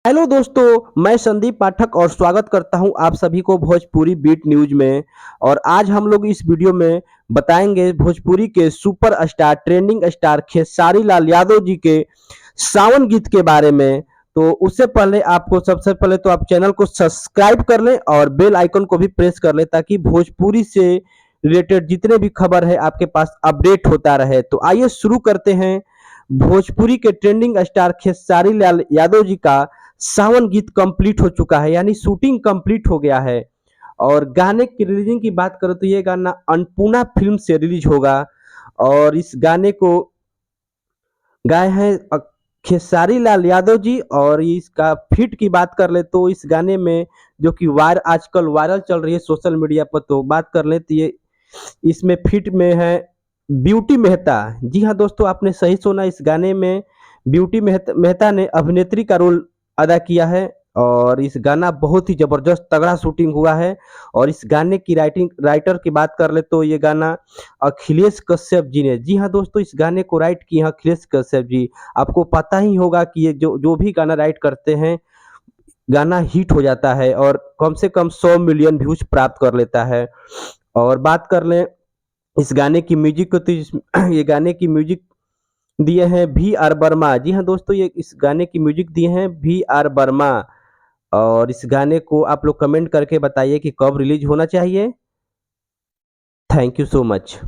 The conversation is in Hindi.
हेलो दोस्तों, मैं संदीप पाठक और स्वागत करता हूं आप सभी को भोजपुरी बीट न्यूज में। और आज हम लोग इस वीडियो में बताएंगे भोजपुरी के superstar trending star Khesari Lal Yadav ji के सावन गीत के बारे में। तो उससे पहले आपको सबसे पहले तो आप चैनल को सब्सक्राइब कर लें और बेल आइकन को भी प्रेस कर लें ताकि भोजपुरी से रिलेटेड जितने भी खबर है आपके पास अपडेट होता रहे। तो आइए शुरू करते हैं। भोजपुरी के ट्रेंडिंग स्टार खेसारी लाल यादव जी का सावन गीत कंप्लीट हो चुका है, यानी शूटिंग कंप्लीट हो गया है। और गाने की रिलीजिंग की बात करो तो ये गाना अन्नपूर्णा फिल्म से रिलीज होगा। और इस गाने को गाए हैं खेसारी लाल यादव जी। और इसका फिट की बात कर ले तो इस गाने में जो कि आजकल वायरल चल रही है सोशल मीडिया पर, तो बात कर ले तो ये इसमें फिट में है ब्यूटी मेहता। जी हाँ दोस्तों, आपने सही सुना, इस गाने में ब्यूटी मेहता ने अभिनेत्री का रोल अदा किया है। और इस गाना बहुत ही जबरदस्त तगड़ा शूटिंग हुआ है। और इस गाने की राइटर की बात कर ले तो ये गाना अखिलेश कश्यप जी ने, जी हाँ दोस्तों, इस गाने को राइट किए हैं अखिलेश कश्यप जी। आपको पता ही होगा कि ये जो जो भी गाना राइट करते हैं गाना हिट हो जाता है और कम से कम 100 मिलियन व्यूज प्राप्त कर लेता है। और बात कर लें इस गाने की म्यूजिक को तो ये गाने की म्यूजिक दिए हैं वी आर वर्मा। जी हाँ दोस्तों, ये इस गाने की म्यूजिक दिए हैं वी आर वर्मा। और इस गाने को आप लोग कमेंट करके बताइए कि कब रिलीज होना चाहिए। Thank you so much.